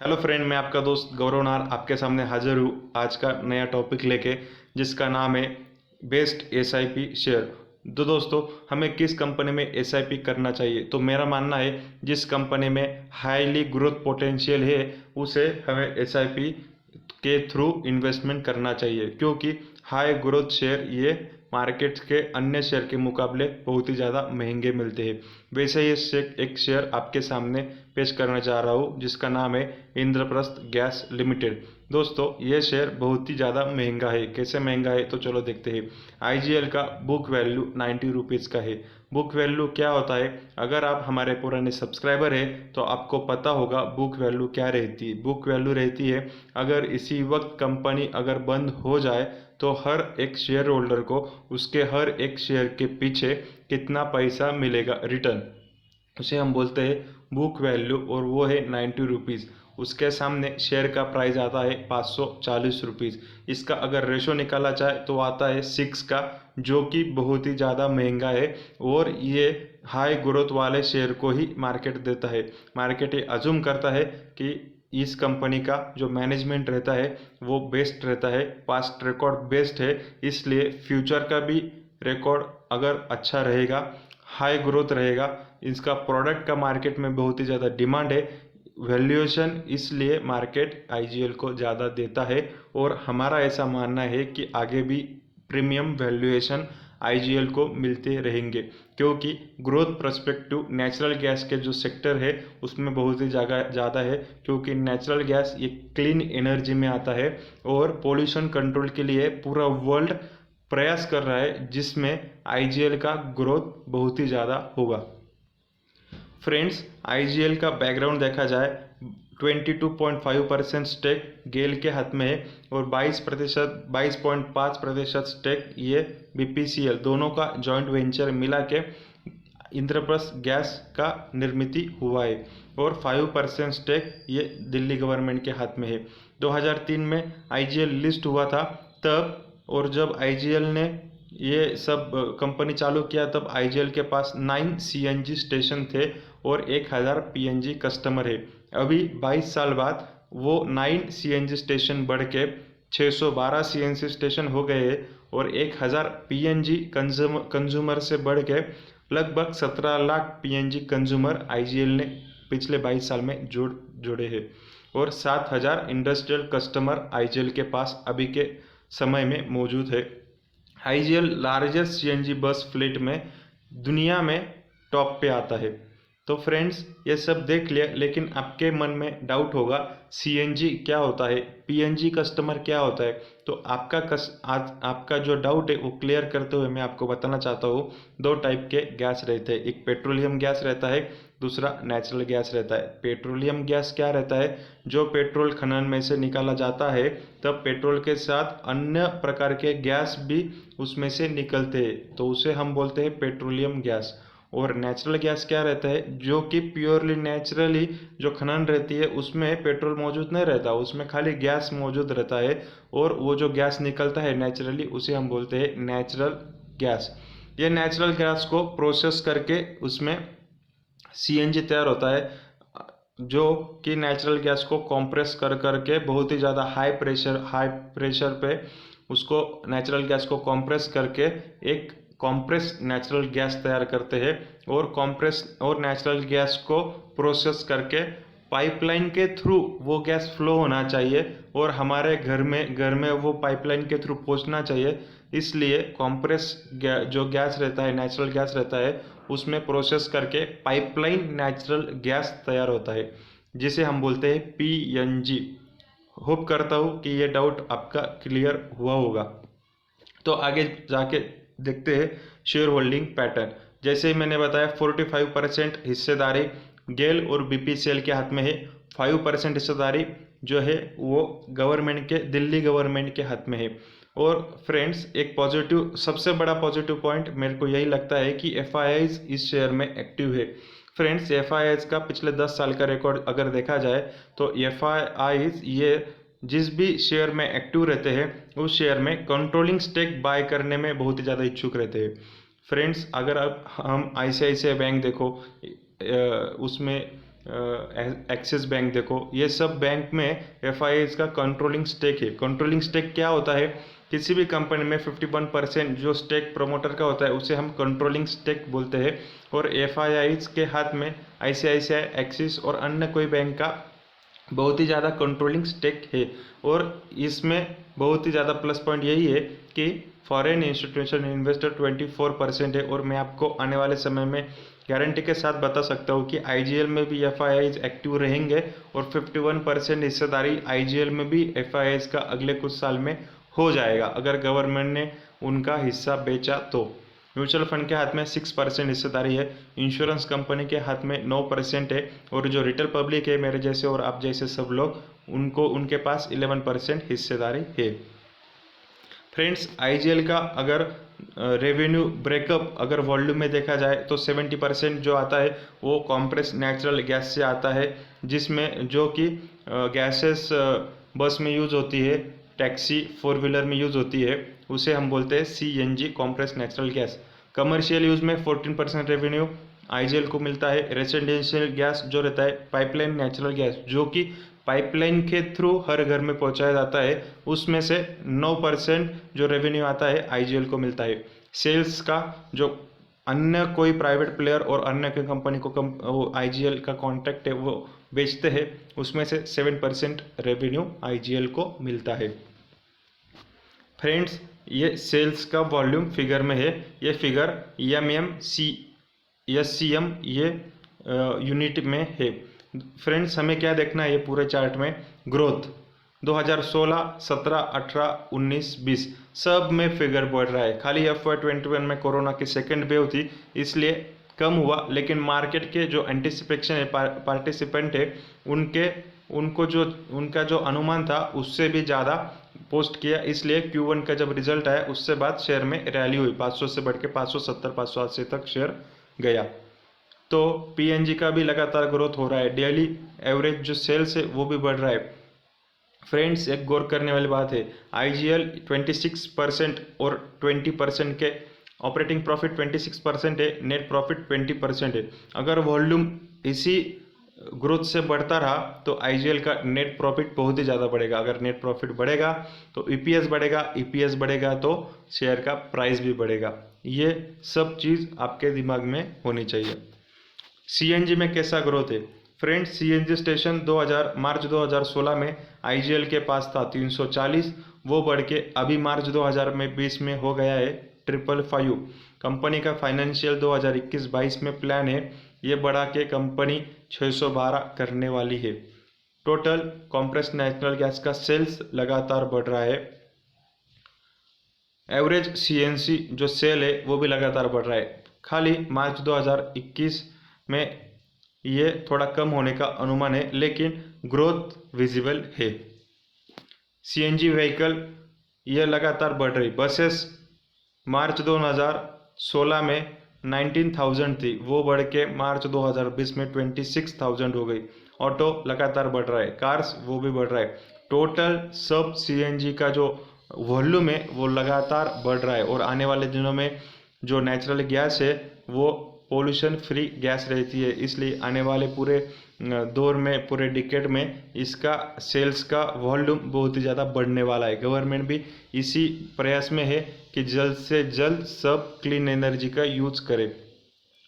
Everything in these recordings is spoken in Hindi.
हेलो फ्रेंड, मैं आपका दोस्त गौरव नार आपके सामने हाजिर हूँ आज का नया टॉपिक लेके, जिसका नाम है बेस्ट एसआईपी शेयर। तो दोस्तों, हमें किस कंपनी में एसआईपी करना चाहिए? तो मेरा मानना है जिस कंपनी में हाईली ग्रोथ पोटेंशियल है उसे हमें एसआईपी के थ्रू इन्वेस्टमेंट करना चाहिए, क्योंकि हाई ग्रोथ शेयर ये मार्केट के अन्य शेयर के मुकाबले बहुत ही ज़्यादा महंगे मिलते हैं। वैसे ही एक शेयर आपके सामने पेश करना चाह रहा हूँ, जिसका नाम है इंद्रप्रस्थ गैस लिमिटेड। दोस्तों, ये शेयर बहुत ही ज़्यादा महंगा है। कैसे महंगा है तो चलो देखते हैं। आईजीएल का बुक वैल्यू 90 रुपीज़ का है। बुक वैल्यू क्या होता है? अगर आप हमारे पुराने सब्सक्राइबर है तो आपको पता होगा बुक वैल्यू क्या रहती है। बुक वैल्यू रहती है, अगर इसी वक्त कंपनी अगर बंद हो जाए तो हर एक शेयर होल्डर को उसके हर एक शेयर के पीछे कितना पैसा मिलेगा रिटर्न, उसे हम बोलते हैं बुक वैल्यू, और वो है 90 रुपीज़। उसके सामने शेयर का प्राइस आता है 540 रुपीज़। इसका अगर रेशो निकाला जाए तो आता है 6 का, जो कि बहुत ही ज़्यादा महंगा है। और ये हाई ग्रोथ वाले शेयर को ही मार्केट देता है। मार्केट ये अज्यूम करता है कि इस कंपनी का जो मैनेजमेंट रहता है वो बेस्ट रहता है, पास्ट रिकॉर्ड बेस्ट है, इसलिए फ्यूचर का भी रिकॉर्ड अगर अच्छा रहेगा, हाई ग्रोथ रहेगा, इसका प्रोडक्ट का मार्केट में बहुत ही ज़्यादा डिमांड है, वैल्यूएशन इसलिए मार्केट आईजीएल को ज़्यादा देता है। और हमारा ऐसा मानना है कि आगे भी प्रीमियम वैल्यूएशन आईजीएल को मिलते रहेंगे, क्योंकि ग्रोथ पर्सपेक्टिव नेचुरल गैस के जो सेक्टर है उसमें बहुत ही ज़्यादा है, क्योंकि नेचुरल गैस ये क्लीन एनर्जी में आता है और पोल्यूशन कंट्रोल के लिए पूरा वर्ल्ड प्रयास कर रहा है, जिसमें आईजीएल का ग्रोथ बहुत ही ज़्यादा होगा। फ्रेंड्स, आईजीएल का बैकग्राउंड देखा जाए, 22.5% स्टेक गेल के हाथ में है और 22.5% स्टेक ये बीपीसीएल, दोनों का जॉइंट वेंचर मिला के इंद्रप्रस्थ गैस का निर्मित हुआ है। और 5% स्टेक ये दिल्ली गवर्नमेंट के हाथ में है। 2003 में आईजीएल लिस्ट हुआ था तब, और जब आईजीएल ने ये सब कंपनी चालू किया तब आईजीएल के पास 9 सीएनजी स्टेशन थे और 1000 पीएनजी कस्टमर है। अभी 22 साल बाद वो 9 सीएनजी स्टेशन बढ़ के 612 सीएनजी स्टेशन हो गए और 1000 पीएनजी कंज्यूमर से बढ़ के लगभग 17 लाख पीएनजी कंज्यूमर आईजीएल ने पिछले 22 साल में जोड़े हैं। और 7000 इंडस्ट्रियल कस्टमर आईजीएल के पास अभी के समय में मौजूद है। IGL largest CNG bus fleet में दुनिया में टॉप पे आता है। तो फ्रेंड्स, ये सब देख लिया, लेकिन आपके मन में डाउट होगा सीएनजी क्या होता है, पीएनजी कस्टमर क्या होता है। तो आपका जो डाउट है वो क्लियर करते हुए मैं आपको बताना चाहता हूँ, दो टाइप के गैस रहते हैं। एक पेट्रोलियम गैस रहता है, दूसरा नेचुरल गैस रहता है। पेट्रोलियम गैस क्या रहता है? जो पेट्रोल खनन में से निकाला जाता है तब पेट्रोल के साथ अन्य प्रकार के गैस भी उसमें से निकलते हैं, तो उसे हम बोलते हैं पेट्रोलियम गैस। और नेचुरल गैस क्या रहता है? जो कि प्योरली नेचुरली जो खनन रहती है उसमें पेट्रोल मौजूद नहीं रहता, उसमें खाली गैस मौजूद रहता है, और वो जो गैस निकलता है नेचुरली उसे हम बोलते हैं नेचुरल गैस। ये नेचुरल गैस को प्रोसेस करके उसमें सीएनजी तैयार होता है, जो कि नेचुरल गैस को कंप्रेस कर करके बहुत ही ज़्यादा हाई प्रेशर पे उसको नेचुरल गैस को कंप्रेस करके एक कॉम्प्रेस नेचुरल गैस तैयार करते हैं। और नेचुरल गैस को प्रोसेस करके पाइपलाइन के थ्रू वो गैस फ्लो होना चाहिए और हमारे घर में वो पाइपलाइन के थ्रू पहुंचना चाहिए। इसलिए कॉम्प्रेस जो गैस रहता है, नेचुरल गैस रहता है, उसमें प्रोसेस करके पाइपलाइन नेचुरल गैस तैयार होता है, जिसे हम बोलते हैं पीएनजी। होप करता हूँ कि ये डाउट आपका क्लियर हुआ होगा। तो आगे जाके देखते हैं शेयर होल्डिंग पैटर्न। जैसे ही मैंने बताया 45% हिस्सेदारी गेल और बीपीसीएल के हाथ में है। 5% हिस्सेदारी जो है वो दिल्ली गवर्नमेंट के हाथ में है। और फ्रेंड्स, एक पॉजिटिव, सबसे बड़ा पॉजिटिव पॉइंट मेरे को यही लगता है कि एफआईआईज इस शेयर में एक्टिव है। फ्रेंड्स, एफआईआईज का पिछले 10 साल का रिकॉर्ड अगर देखा जाए तो एफआईआईज ये जिस भी शेयर में एक्टिव रहते हैं उस शेयर में कंट्रोलिंग स्टेक बाय करने में बहुत ही ज़्यादा इच्छुक रहते हैं। फ्रेंड्स, अगर अब हम आईसीआईसीआई बैंक देखो, उसमें एक्सिस बैंक देखो, ये सब बैंक में एफआईआईज का कंट्रोलिंग स्टेक है। कंट्रोलिंग स्टेक क्या होता है? किसी भी कंपनी में 51% जो स्टेक प्रमोटर का होता है उसे हम कंट्रोलिंग स्टेक बोलते हैं। और एफआईआईज के हाथ में आईसीआईसीआई, एक्सिस और अन्य कोई बैंक का बहुत ही ज़्यादा कंट्रोलिंग स्टेक है। और इसमें बहुत ही ज़्यादा प्लस पॉइंट यही है कि फॉरेन इंस्टीट्यूशनल इन्वेस्टर 24% है। और मैं आपको आने वाले समय में गारंटी के साथ बता सकता हूँ कि आईजीएल में भी एफआईआईज एक्टिव रहेंगे और 51% हिस्सेदारी आईजीएल में भी एफआईआईज का अगले कुछ साल में हो जाएगा, अगर गवर्नमेंट ने उनका हिस्सा बेचा तो। म्यूचुअल फंड के हाथ में 6% हिस्सेदारी है, इंश्योरेंस कंपनी के हाथ में 9% है, और जो रिटेल पब्लिक है मेरे जैसे और आप जैसे सब लोग, उनके पास 11% हिस्सेदारी है। फ्रेंड्स, आईजीएल का अगर रेवेन्यू ब्रेकअप अगर वॉल्यूम में देखा जाए तो 70% जो आता है वो कॉम्प्रेस नेचुरल गैस से आता है, जिसमें जो कि गैसेस बस में यूज होती है, टैक्सी, 4 व्हीलर में यूज होती है, उसे हम बोलते हैं CNG, compress natural gas. Commercial use में 14% रेवेन्यू आईजीएल को मिलता है। रेसिडेंशियल गैस जो रहता है, पाइपलाइन नेचुरल गैस जो कि पाइपलाइन के थ्रू हर घर में पहुंचाया जाता है, उसमें से 9% जो रेवेन्यू आता है आईजीएल को मिलता है। सेल्स का जो अन्य कोई प्राइवेट प्लेयर और अन्य कोई कंपनी को आईजीएल का कॉन्ट्रैक्ट है वो बेचते हैं, उसमें से 7% रेवेन्यू आईजीएल को मिलता है। फ्रेंड्स, ये सेल्स का वॉल्यूम फिगर में है, ये फिगर SCM ये यूनिट में है। फ्रेंड्स, हमें क्या देखना है ये पूरे चार्ट में? ग्रोथ 2016, 17, 18, 19, 20 सब में फिगर बढ़ रहा है। खाली FY21 में कोरोना की सेकेंड वेव थी इसलिए कम हुआ, लेकिन मार्केट के जो एंटिसिपेशन है, पार्टिसिपेंट है, उनका जो अनुमान था उससे भी ज़्यादा पोस्ट किया, इसलिए Q1 का जब रिजल्ट आया उससे बाद शेयर में रैली हुई, 500 से बढ़ के 570, 580 तक शेयर गया। तो पीएनजी का भी लगातार ग्रोथ हो रहा है, डेली एवरेज जो सेल्स है वो भी बढ़ रहा है। फ्रेंड्स, एक गौर करने वाली बात है, आईजीएल 26% और 20% के ऑपरेटिंग प्रॉफिट 26% है, नेट प्रॉफिट 20% है। अगर वॉल्यूम इसी ग्रोथ से बढ़ता रहा तो आईजीएल का नेट प्रॉफिट बहुत ही ज़्यादा बढ़ेगा। अगर नेट प्रॉफिट बढ़ेगा तो ईपीएस बढ़ेगा, ईपीएस बढ़ेगा तो शेयर का प्राइस भी बढ़ेगा। ये सब चीज़ आपके दिमाग में होनी चाहिए। सीएनजी में कैसा ग्रोथ है? फ्रेंड्स, सीएनजी स्टेशन मार्च 2016 में आईजीएल के पास था 340, वो बढ़ के अभी मार्च 2020 में हो गया है 555। कंपनी का फाइनेंशियल 2021-22 में प्लान है ये बढ़ा के कंपनी 612 करने वाली है। टोटल कॉम्प्रेस्ड नेचुरल गैस का सेल्स लगातार बढ़ रहा है। एवरेज सीएनसी जो सेल है वो भी लगातार बढ़ रहा है। खाली मार्च 2021 में ये थोड़ा कम होने का अनुमान है, लेकिन ग्रोथ विजिबल है। सीएनजी व्हीकल ये लगातार बढ़ रही। बसेस मार्च 2016 में 19,000 थी, वो बढ़ के मार्च 2020 में 26,000 हो गई। ऑटो लगातार बढ़ रहा है, कार्स वो भी बढ़ रहा है। टोटल सब सीएनजी का जो वॉल्यूम है वो लगातार बढ़ रहा है। और आने वाले दिनों में जो नेचुरल गैस है वो पोल्यूशन फ्री गैस रहती है, इसलिए आने वाले पूरे दौर में, पूरे डिकेड में इसका सेल्स का वॉल्यूम बहुत ही ज़्यादा बढ़ने वाला है। गवर्नमेंट भी इसी प्रयास में है कि जल्द से जल्द सब क्लीन एनर्जी का यूज करे,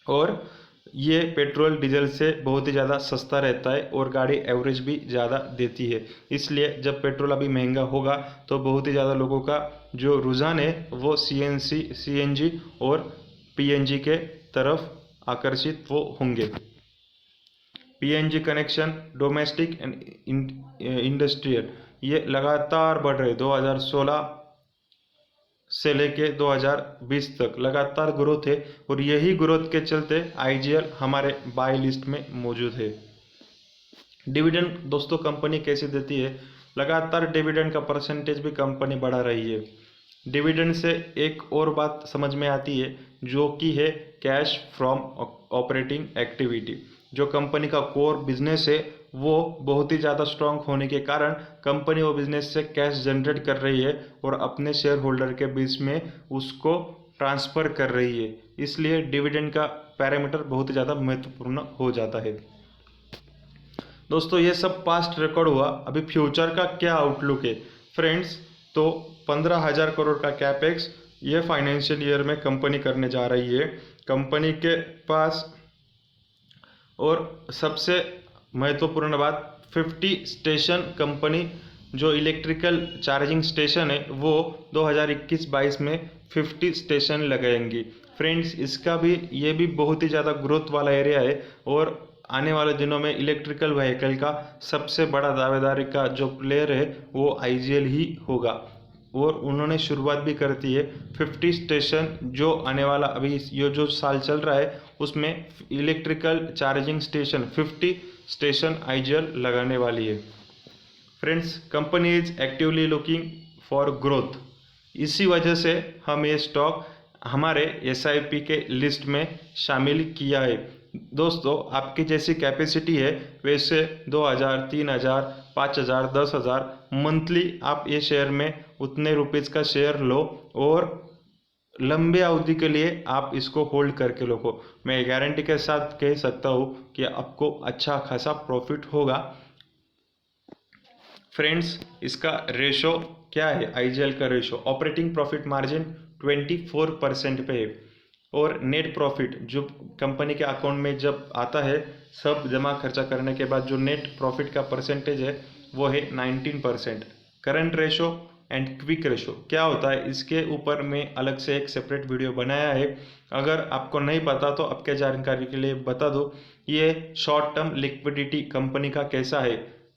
और ये पेट्रोल डीजल से बहुत ही ज़्यादा सस्ता रहता है और गाड़ी एवरेज भी ज़्यादा देती है। इसलिए जब पेट्रोल अभी महंगा होगा तो बहुत ही ज़्यादा लोगों का जो रुझान है वो सीएनजी और पीएनजी के तरफ आकर्षित वो होंगे। PNG connection domestic and industrial ये लगातार बढ़ रहे। 2016 से लेके 2020 तक लगातार ग्रोथ है, और यही ग्रोथ के चलते आईजीएल हमारे बाय लिस्ट में मौजूद है। डिविडेंड दोस्तों कंपनी कैसे देती है? लगातार डिविडेंड का परसेंटेज भी कंपनी बढ़ा रही है। डिविडेंड से एक और बात समझ में आती है जो कि है कैश फ्रॉम ऑपरेटिंग एक्टिविटी। जो कंपनी का कोर बिजनेस है वो बहुत ही ज़्यादा स्ट्रांग होने के कारण कंपनी वो बिजनेस से कैश जनरेट कर रही है और अपने शेयर होल्डर के बीच में उसको ट्रांसफ़र कर रही है, इसलिए डिविडेंड का पैरामीटर बहुत ही ज़्यादा महत्वपूर्ण हो जाता है। दोस्तों ये सब पास्ट रिकॉर्ड हुआ, अभी फ्यूचर का क्या आउटलुक है फ्रेंड्स। तो 15,000 करोड़ का कैपेक्स ये फाइनेंशियल ईयर में कंपनी करने जा रही है। कंपनी के पास और सबसे महत्वपूर्ण बात 50 स्टेशन कंपनी जो इलेक्ट्रिकल चार्जिंग स्टेशन है वो 2021-22 में 50 स्टेशन लगाएंगी फ्रेंड्स। इसका भी ये भी बहुत ही ज़्यादा ग्रोथ वाला एरिया है और आने वाले दिनों में इलेक्ट्रिकल व्हीकल का सबसे बड़ा दावेदारी का जो प्लेयर है वो IGL ही होगा और उन्होंने शुरुआत भी कर दी है। 50 स्टेशन जो आने वाला अभी ये जो साल चल रहा है उसमें electrical charging station 50 station IGL लगाने वाली है friends. Company is actively looking for growth, इसी वजह से हम ये स्टॉक हमारे SIP के लिस्ट में शामिल किया है। दोस्तों आपकी जैसी कैपेसिटी है वैसे 2,000, 3,000, 5,000, 10,000 मंथली आप ये शेयर में उतने रुपीज़ का शेयर लो और लंबे अवधि के लिए आप इसको होल्ड करके रखो। मैं गारंटी के साथ कह सकता हूँ कि आपको अच्छा खासा प्रॉफिट होगा फ्रेंड्स। इसका रेशो क्या है IGL का रेशो, ऑपरेटिंग प्रॉफिट मार्जिन 24% पे है और नेट प्रॉफिट जो कंपनी के अकाउंट में जब आता है सब जमा खर्चा करने के बाद जो नेट प्रॉफिट का परसेंटेज है वो है 19%। Current ratio and quick ratio क्या होता है इसके ऊपर मैं अलग से एक सेपरेट वीडियो बनाया है, अगर आपको नहीं पता तो आपके जानकारी के लिए बता दूं। ये शॉर्ट टर्म लिक्विडिटी कंपनी का कैसा है,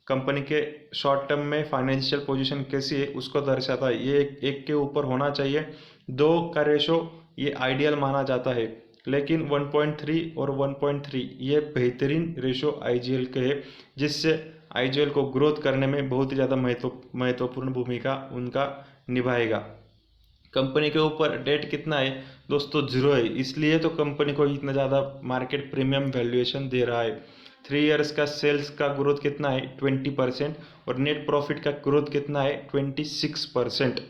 कंपनी के शॉर्ट टर्म में फाइनेंशियल पोजीशन कैसी है उसको दर्शाता है। ये एक के ऊपर होना चाहिए, 2 का रेशो ये आइडियल माना जाता है, लेकिन 1.3 और 1.3 ये बेहतरीन रेशो IGL के है जिससे IGL को ग्रोथ करने में बहुत ही ज़्यादा महत्वपूर्ण भूमिका उनका निभाएगा। कंपनी के ऊपर डेट कितना है दोस्तों, 0 है, इसलिए तो कंपनी को इतना ज़्यादा मार्केट प्रीमियम वैल्यूएशन दे रहा है। 3 इयर्स का सेल्स का ग्रोथ कितना है 20% और नेट प्रॉफिट का ग्रोथ कितना है 26%।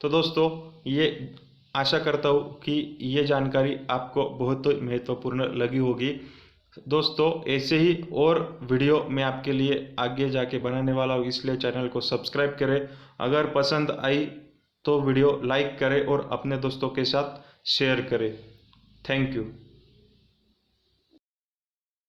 तो दोस्तों ये आशा करता हूँ कि ये जानकारी आपको बहुत महत्वपूर्ण लगी होगी। दोस्तों ऐसे ही और वीडियो मैं आपके लिए आगे जाके बनाने वाला हूँ, इसलिए चैनल को सब्सक्राइब करें। अगर पसंद आई तो वीडियो लाइक करें और अपने दोस्तों के साथ शेयर करें। Thank you.